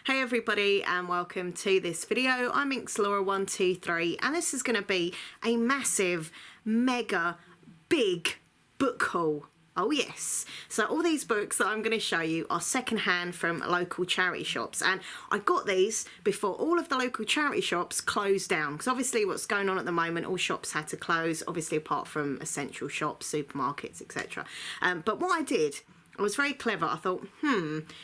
Hey everybody and welcome to this video. I'm Laura123 and this is going to be a massive, mega, big book haul. Oh yes. So all these books that I'm going to show you are secondhand from local charity shops, and I got these before all of the local charity shops closed down, because obviously what's going on at the moment, all shops had to close, obviously apart from essential shops, supermarkets, etc. But what I did, I was very clever. I thought,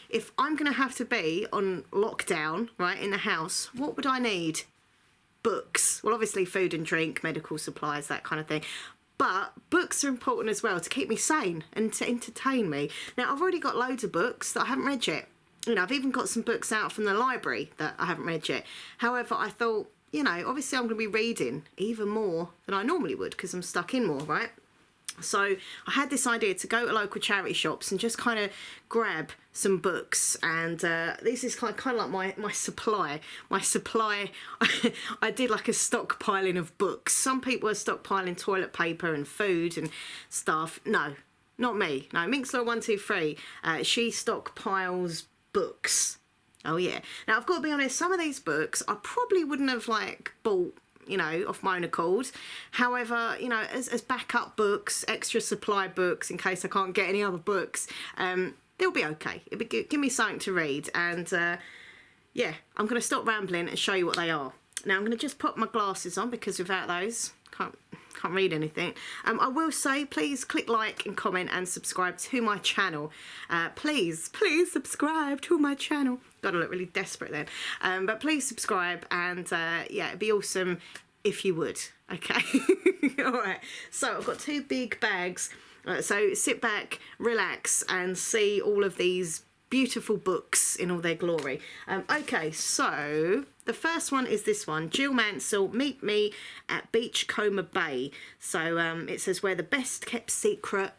if I'm going to have to be on lockdown, right, in the house, what would I need? Books. Well, obviously food and drink, medical supplies, that kind of thing. But books are important as well to keep me sane and to entertain me. Now, I've already got loads of books that I haven't read yet. You know, I've even got some books out from the library that I haven't read yet. However, I thought, you know, obviously I'm going to be reading even more than I normally would because I'm stuck in more, right? So I had this idea to go to local charity shops and just kind of grab some books, and this is kind of like my supply. I did like a stockpiling of books. Some people are stockpiling toilet paper and food and stuff. No, not me. No, Minxlaw123, she stockpiles books. Oh yeah. Now I've got to be honest, some of these books I probably wouldn't have like bought, you know, off my own accord. However, you know, as backup books, extra supply books in case I can't get any other books, they'll be okay. It'll be, give me something to read. And yeah, I'm going to stop rambling and show you what they are. Now I'm going to just put my glasses on because without those, can't read anything. I will say, please click like and comment and subscribe to my channel. Please subscribe to my channel. God, I look really desperate then. But please subscribe, and yeah, it'd be awesome if you would. Okay. All right. So I've got two big bags. So sit back, relax, and see all of these beautiful books in all their glory. Okay, so the first one is this one, Jill Mansell, Meet Me at Beachcomber Bay. So it says, where the best kept secret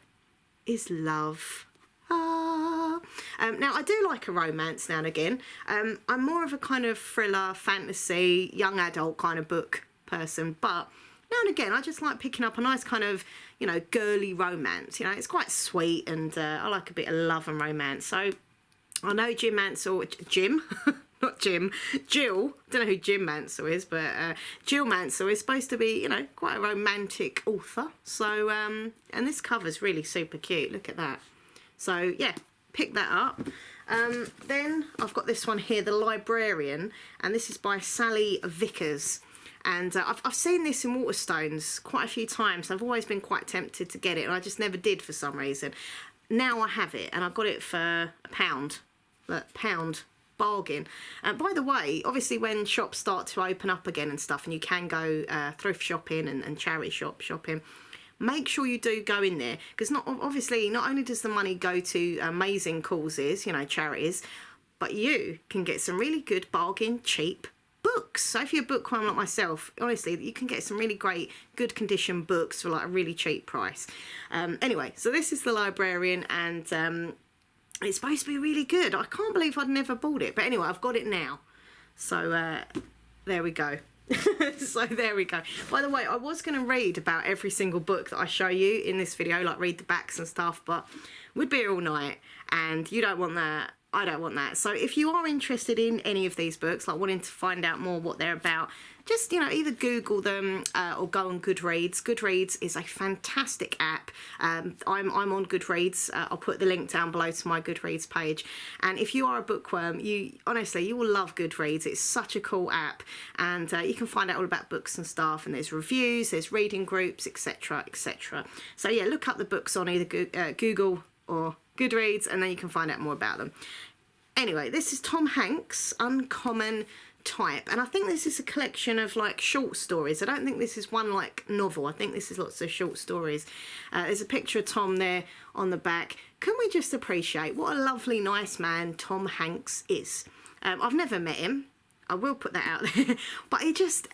is love. Now I do like a romance now and again. I'm more of a kind of thriller, fantasy, young adult kind of book person, but now and again I just like picking up a nice kind of, you know, girly romance. You know, it's quite sweet, and I like a bit of love and romance. So I know Jill, not Jim, Jill, don't know who Jim Mansell is, but Jill Mansell is supposed to be, you know, quite a romantic author. So, and this cover's really super cute, look at that. So yeah, pick that up. Then I've got this one here, The Librarian, and this is by Sally Vickers. And I've seen this in Waterstones quite a few times. I've always been quite tempted to get it, and I just never did for some reason. Now I have it, and I got it for £1. Look, £1 bargain. By the way, obviously when shops start to open up again and stuff, and you can go thrift shopping and charity shopping, make sure you do go in there, because not only does the money go to amazing causes, you know, charities, but you can get some really good bargain cheap books. So if you're a bookworm like myself, honestly, you can get some really great good condition books for like a really cheap price. Anyway, so this is The Librarian, and it's supposed to be really good. I can't believe I'd never bought it, but anyway, I've got it now. So there we go. So there we go. By the way, I was going to read about every single book that I show you in this video, like read the backs and stuff, but we'd be here all night, and you don't want that. I don't want that. So if you are interested in any of these books, like wanting to find out more what they're about, just, you know, either Google them or go on Goodreads. Goodreads is a fantastic app. I'm on Goodreads. I'll put the link down below to my Goodreads page. And if you are a bookworm, you will love Goodreads. It's such a cool app, and you can find out all about books and stuff. And there's reviews, there's reading groups, etc., etc. So yeah, look up the books on either Google or Goodreads, and then you can find out more about them. Anyway, this is Tom Hanks' Uncommon Type, and I think this is a collection of like short stories. I don't think this is one like novel. I think this is lots of short stories. There's a picture of Tom there on the back. Can we just appreciate what a lovely, nice man Tom Hanks is? I've never met him. I will put that out there, but he just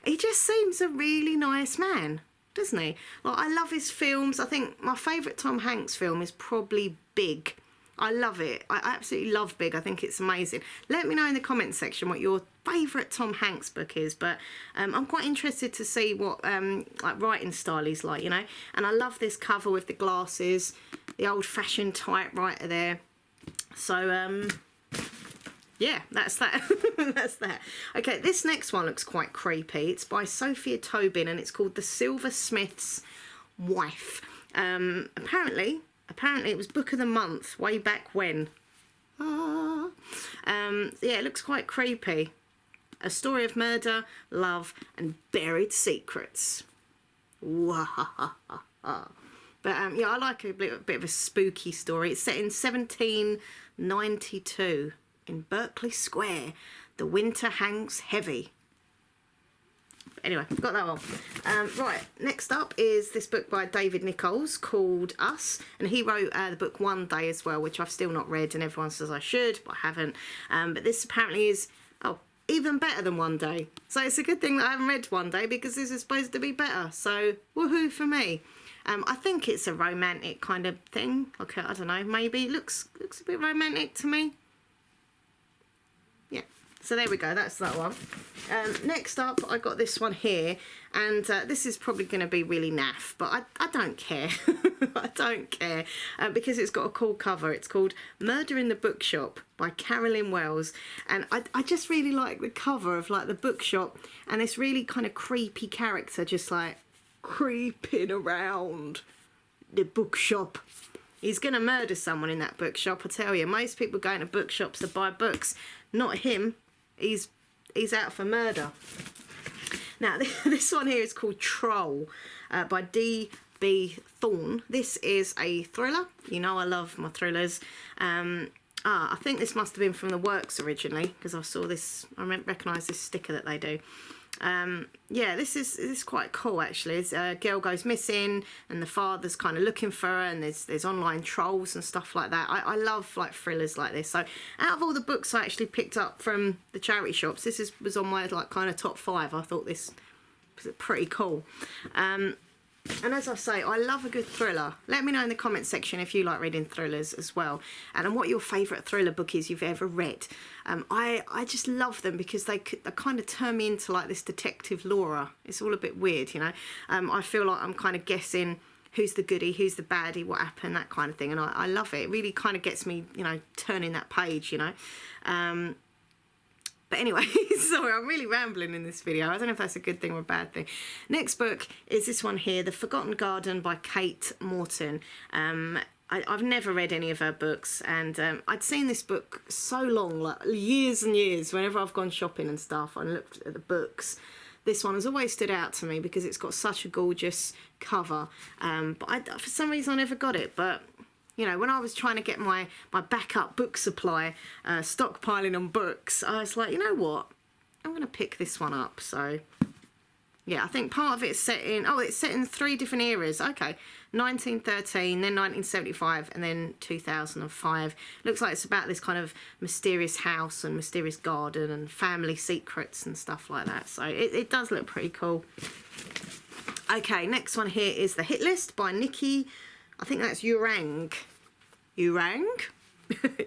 seems a really nice man, doesn't he? Like, I love his films. I think my favourite Tom Hanks film is probably Big. I love it. I absolutely love Big. I think it's amazing. Let me know in the comments section what your favourite Tom Hanks book is, but I'm quite interested to see what like writing style he's like, you know. And I love this cover with the glasses, the old-fashioned typewriter there. So yeah, that's that. That's that. Okay, this next one looks quite creepy. It's by Sophia Tobin and it's called The Silversmith's Wife. Apparently it was book of the month way back when. Yeah, it looks quite creepy. A story of murder, love, and buried secrets. But yeah, I like a bit of a spooky story. It's set in 1792 in Berkeley Square. The winter hangs heavy. Anyway, got that one. Right, next up is this book by David Nichols called Us, and he wrote the book One Day as well, which I've still not read, and everyone says I should, but I haven't. But this apparently is even better than One Day. So it's a good thing that I haven't read One Day, because this is supposed to be better. So woohoo for me. I think it's a romantic kind of thing. Okay, I don't know, maybe looks a bit romantic to me. Yeah. So there we go, that's that one. Next up, I got this one here, and this is probably going to be really naff, but I don't care. I don't care, because it's got a cool cover. It's called Murder in the Bookshop by Carolyn Wells, and I just really like the cover of like the bookshop, and this really kind of creepy character just like creeping around the bookshop. He's going to murder someone in that bookshop, I tell you. Most people go into bookshops to buy books. Not him. He's out for murder. Now, this one here is called Troll by D.B. Thorne. This is a thriller. You know I love my thrillers. I think this must have been from the works originally, because I saw this, I recognise this sticker that they do. Yeah, this is quite cool actually. A girl goes missing and the father's kind of looking for her, and there's online trolls and stuff like that. I love like thrillers like this. So out of all the books I actually picked up from the charity shops, this was on my like kind of top 5. I thought this was pretty cool. And as I say, I love a good thriller. Let me know in the comment section if you like reading thrillers as well, and what your favourite thriller book is you've ever read. I just love them because they kind of turn me into like this detective Laura. It's all a bit weird, you know. I feel like I'm kind of guessing who's the goodie, who's the baddie, what happened, that kind of thing, and I love it. It really kind of gets me, you know, turning that page, you know. But anyway, sorry, I'm really rambling in this video. I don't know if that's a good thing or a bad thing. Next book is this one here, The Forgotten Garden by Kate Morton. I've never read any of her books, and I'd seen this book so long, like years and years, whenever I've gone shopping and stuff and looked at the books. This one has always stood out to me because it's got such a gorgeous cover. But for some reason I never got it, but you know, when I was trying to get my backup book supply, stockpiling on books, I was like, you know what? I'm going to pick this one up. So, yeah, I think part of it's set in, it's set in 3 different eras. Okay, 1913, then 1975, and then 2005. Looks like it's about this kind of mysterious house and mysterious garden and family secrets and stuff like that. So it does look pretty cool. Okay, next one here is The Hit List by Nikki, I think that's Urang. Urang?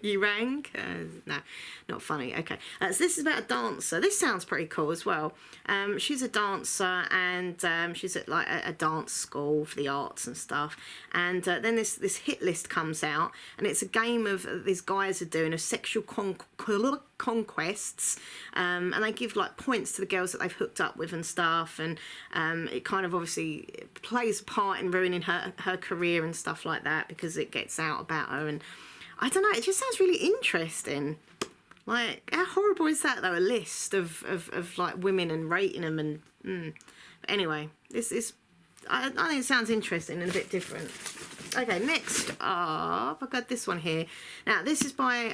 Urang? No, not funny. Okay. So this is about a dancer. This sounds pretty cool as well. She's a dancer, and she's at like a dance school for the arts and stuff. And then this hit list comes out, and it's a game of these guys are doing a sexual conquests, and they give like points to the girls that they've hooked up with and stuff, and it kind of obviously plays a part in ruining her career and stuff like that, because it gets out about her. And I don't know, it just sounds really interesting. Like, how horrible is that though, a list of like women and rating them, and But anyway, this is, I think it sounds interesting and a bit different. Okay, next up, I've got this one here. Now, this is by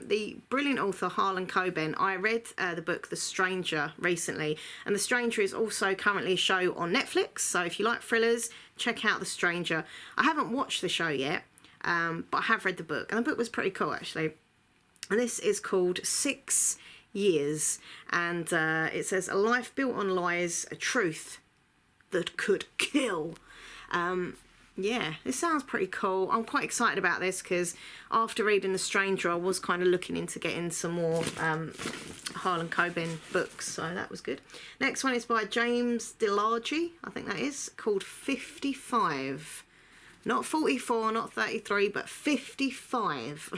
the brilliant author Harlan Coben. I read the book The Stranger recently, and The Stranger is also currently a show on Netflix, so if you like thrillers, check out The Stranger. I haven't watched the show yet, but I have read the book, and the book was pretty cool, actually. And this is called 6 Years, and it says, a life built on lies, a truth that could kill. Yeah, this sounds pretty cool. I'm quite excited about this because after reading The Stranger, I was kind of looking into getting some more Harlan Coben books, so that was good. Next one is by James DeLargy, I think that is, called 55. Not 44, not 33, but 55.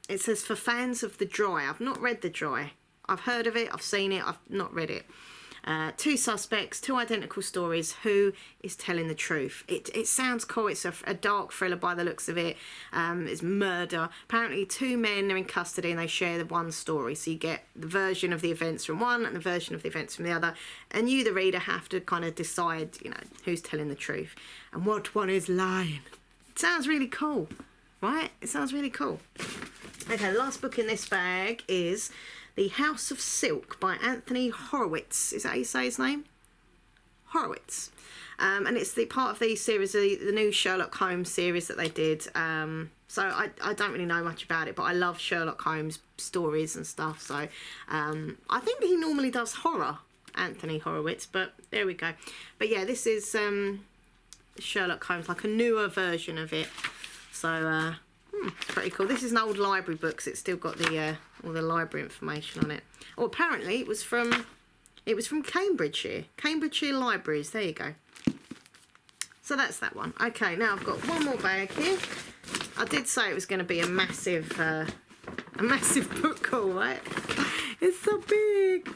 It says for fans of The Dry. I've not read The Dry. I've heard of it, I've seen it, I've not read it. Two suspects, two identical stories. Who is telling the truth? It sounds cool. It's a dark thriller by the looks of it. It's murder. Apparently, two men are in custody and they share the one story. So you get the version of the events from one and the version of the events from the other. And you, the reader, have to kind of decide, who's telling the truth and what one is lying. It sounds really cool, right? It sounds really cool. Okay, the last book in this bag is The House of Silk by Anthony Horowitz. Is that how you say his name? Horowitz. And it's the part of the series, the new Sherlock Holmes series that they did. So I don't really know much about it, but I love Sherlock Holmes stories and stuff. So I think he normally does horror, Anthony Horowitz, but there we go. But yeah, this is Sherlock Holmes, like a newer version of it. So it's pretty cool. This is an old library book, so it's still got the all the library information on it. Oh, apparently it was from Cambridgeshire Libraries. There you go. So that's that one. Okay, now I've got one more bag here. I did say it was going to be a massive book haul, right? It's so big.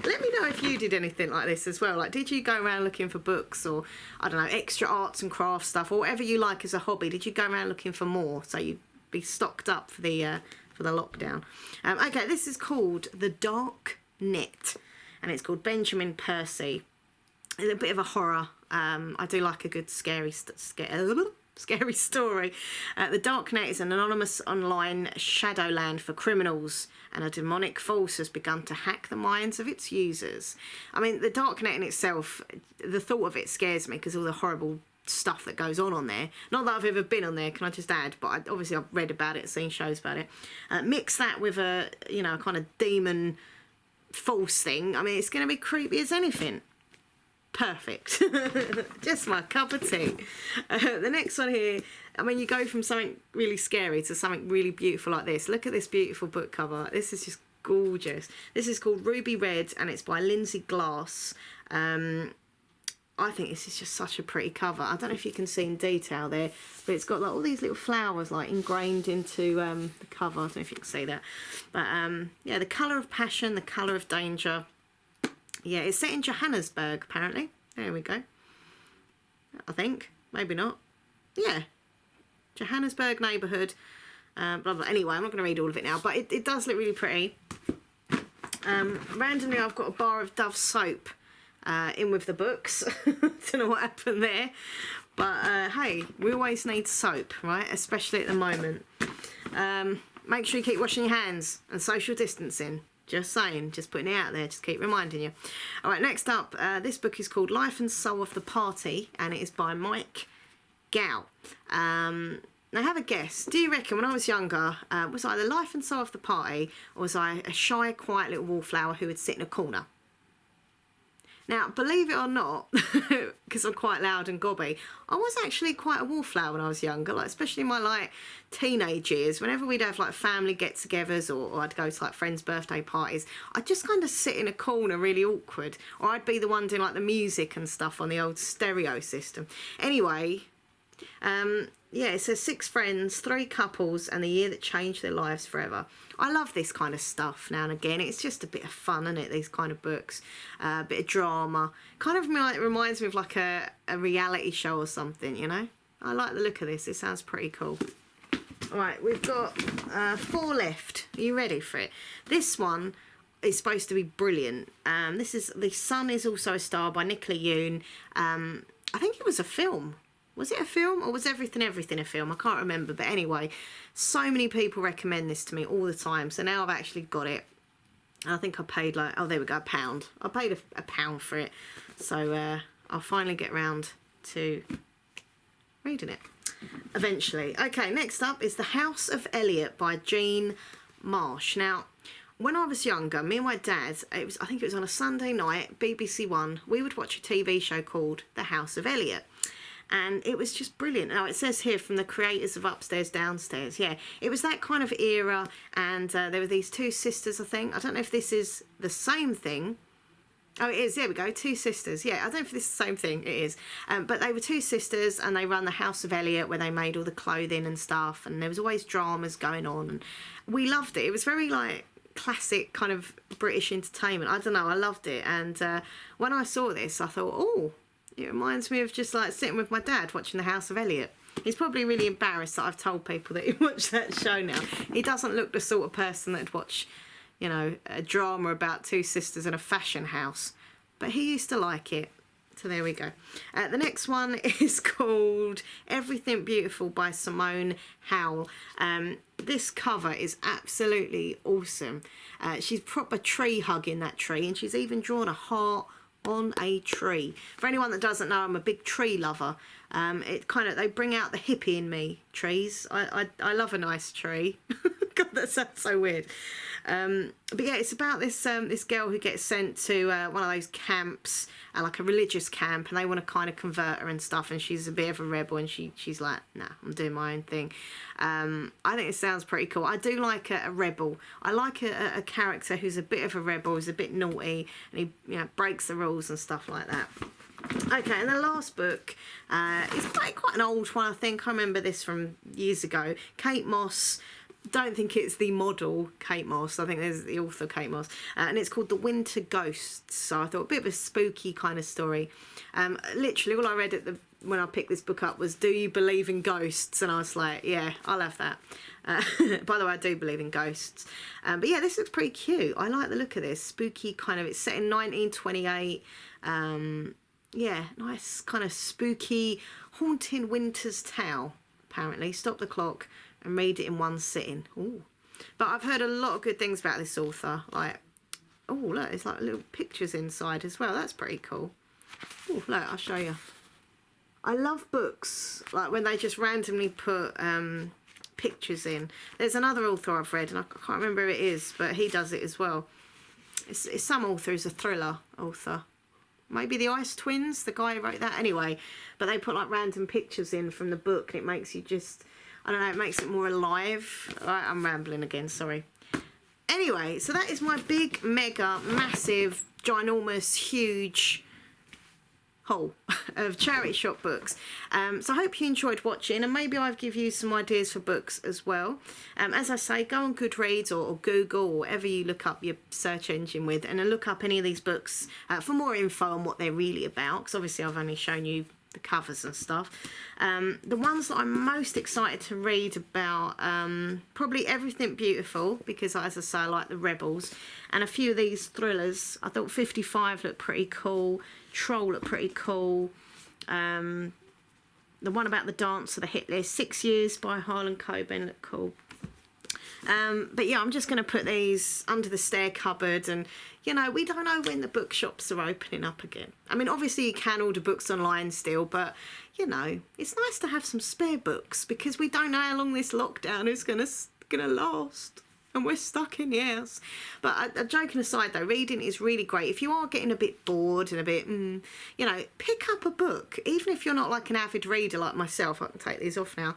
Let me know if you did anything like this as well. Like, did you go around looking for books or, I don't know, extra arts and crafts stuff or whatever you like as a hobby? Did you go around looking for more so you'd be stocked up for the lockdown? Okay, this is called The Dark Net, and it's called Benjamin Percy. It's a bit of a horror. I do like a good scary story. The Darknet is an anonymous online shadowland for criminals, and a demonic force has begun to hack the minds of its users. I mean, the Darknet in itself, the thought of it scares me because all the horrible stuff that goes on there. Not that I've ever been on there, can I just add, but obviously I've read about it, seen shows about it. Mix that with a kind of demon force thing. I mean, it's going to be creepy as anything. Perfect. Just my cup of tea. The next one here, I mean, you go from something really scary to something really beautiful like this. Look at this beautiful book cover. This is just gorgeous. This is called Ruby Red, and it's by Lindsay Glass. I think this is just such a pretty cover. I don't know if you can see in detail there, but it's got like all these little flowers like ingrained into the cover. I don't know if you can see that. But yeah, the colour of passion, the colour of danger. Yeah, it's set in Johannesburg, apparently. There we go. I think. Maybe not. Yeah. Johannesburg neighbourhood. Blah, blah. Anyway, I'm not going to read all of it now, but it does look really pretty. Randomly, I've got a bar of Dove soap in with the books. Don't know what happened there. But, hey, we always need soap, right? Especially at the moment. Make sure you keep washing your hands and social distancing. Just saying, just putting it out there, just keep reminding you. All right, next up, this book is called Life and Soul of the Party, and it is by Mike Gow. Now, have a guess. Do you reckon when I was younger, was I the life and soul of the party, or was I a shy, quiet little wallflower who would sit in a corner? Now, believe it or not, because I'm quite loud and gobby, I was actually quite a wallflower when I was younger, like especially in my like teenage years. Whenever we'd have like family get-togethers or I'd go to like friends' birthday parties, I'd just kind of sit in a corner really awkward, or I'd be the one doing like the music and stuff on the old stereo system. Anyway, yeah, it says 6 friends, 3 couples, and the year that changed their lives forever. I love this kind of stuff now and again. It's just a bit of fun, isn't it? These kind of books, a bit of drama. Kind of reminds me of like a reality show or something, you know? I like the look of this. It sounds pretty cool. All right, we've got 4 left. Are you ready for it? This one is supposed to be brilliant. This is The Sun is Also a Star by Nicola Yoon. I think it was a film. Was it a film or was Everything a film? I can't remember. But anyway, so many people recommend this to me all the time. So now I've actually got it. I think I paid like, oh, there we go, £1. I paid a £1 for it. So I'll finally get round to reading it eventually. Okay, next up is The House of Elliot by Jean Marsh. Now, when I was younger, me and my dad, I think it was on a Sunday night, BBC One, we would watch a TV show called The House of Elliot. And it was just brilliant. Now, it says here from the creators of Upstairs, Downstairs. Yeah, it was that kind of era. And there were these 2 sisters, I think. I don't know if this is the same thing Oh, it is. There we go. Two sisters. Yeah, I don't know if this is the same thing. It is. But they were two sisters and they run the House of Elliot where they made all the clothing and stuff. And there was always dramas going on. And we loved it. It was very like classic kind of British entertainment. I don't know. I loved it. And when I saw this, I thought, oh, it reminds me of just like sitting with my dad watching the House of Elliot. He's probably really embarrassed that I've told people that he watched that show now. He doesn't look the sort of person that'd watch, you know, a drama about two sisters in a fashion house. But he used to like it. So there we go. The next one is called Everything Beautiful by Simone Howell. This cover is absolutely awesome. She's proper tree hugging that tree, and she's even drawn a heart on a tree. For anyone that doesn't know, I'm a big tree lover. They bring out the hippie in me, trees. I love a nice tree. God, that sounds so weird. But yeah, it's about this this girl who gets sent to one of those camps, like a religious camp, and they want to kind of convert her and stuff, and she's a bit of a rebel, and she's like, nah, I'm doing my own thing. I think it sounds pretty cool. I do like a rebel. I like a character who's a bit of a rebel, who's a bit naughty, and he breaks the rules and stuff like that. Okay, and the last book is quite an old one, I think. I remember this from years ago. Kate Moss. Don't think it's the model Kate Moss. I think there's the author Kate Moss, and it's called The Winter Ghosts. So I thought a bit of a spooky kind of story. Literally all I read when I picked this book up was, "Do you believe in ghosts?" And I was like, yeah, I'll have that. By the way, I do believe in ghosts. But yeah, this looks pretty cute. I like the look of this spooky kind of. It's set in 1928. Yeah, nice kind of spooky, haunting winter's tale. Apparently, stop the clock and read it in one sitting. Ooh. But I've heard a lot of good things about this author. Like, oh, look, it's like little pictures inside as well. That's pretty cool. Oh, look, I'll show you. I love books, like when they just randomly put pictures in. There's another author I've read, and I can't remember who it is, but he does it as well. It's some author who's a thriller author. Maybe the Ice Twins, the guy who wrote that. Anyway, but they put like random pictures in from the book, and it makes you just... I don't know, it makes it more alive. Right, I'm rambling again, sorry. Anyway, so that is my big, mega, massive, ginormous, huge haul of charity shop books. So I hope you enjoyed watching, and maybe I've given you some ideas for books as well. As I say, go on Goodreads or Google or whatever you look up your search engine with, and then look up any of these books for more info on what they're really about, because obviously I've only shown you the covers and stuff. The ones that I'm most excited to read about, probably Everything Beautiful, because as I say, I like the rebels, and a few of these thrillers. I thought 55 looked pretty cool, Troll looked pretty cool, the one about the dance of the hit list, 6 Years by Harlan Coben looked cool. But yeah, I'm just going to put these under the stair cupboard, and you know, we don't know when the bookshops are opening up again. I mean, obviously you can order books online still, but you know, it's nice to have some spare books, because we don't know how long this lockdown is gonna last, and we're stuck in the house. But joking aside though, reading is really great. If you are getting a bit bored and a bit, you know, pick up a book. Even if you're not like an avid reader like myself, I can take these off now.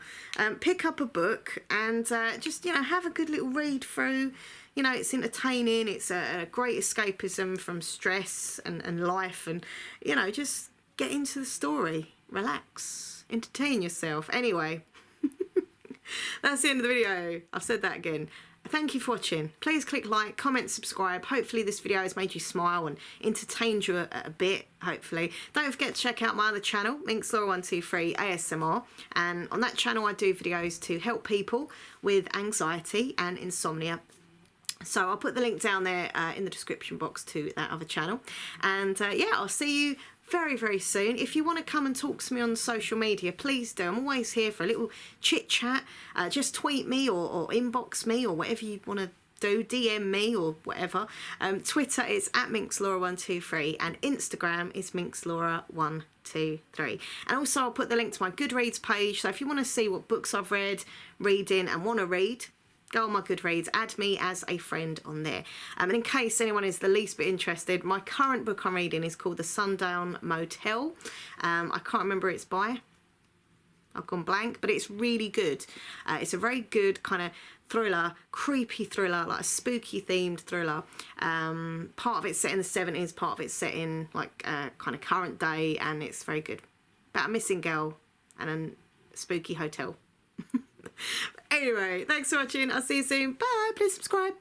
Pick up a book and just, you know, have a good little read through. You know, it's entertaining. It's a great escapism from stress and life, and you know, just get into the story, relax, entertain yourself. Anyway, that's the end of the video. I've said that again. Thank you for watching. Please click like, comment, subscribe. Hopefully this video has made you smile and entertained you a bit, hopefully. Don't forget to check out my other channel, Minxlaura123 ASMR. And on that channel I do videos to help people with anxiety and insomnia. So I'll put the link down there in the description box to that other channel. And yeah, I'll see you very, very soon. If you want to come and talk to me on social media, please do. I'm always here for a little chit chat. Just tweet me or inbox me or whatever you want to do. DM me or whatever. Twitter is @Minxlaura123 and Instagram is Minxlaura123. And also I'll put the link to my Goodreads page. So if you want to see what books I've read, reading and want to read, go on my Goodreads, add me as a friend on there. And in case anyone is the least bit interested, my current book I'm reading is called The Sundown Motel. I can't remember who it's by. I've gone blank, but it's really good. It's a very good kind of thriller, creepy thriller, like a spooky themed thriller. Part of it's set in the 70s, part of it's set in like kind of current day, and it's very good. About a missing girl and a spooky hotel. Anyway, thanks for watching. I'll see you soon. Bye. Please subscribe.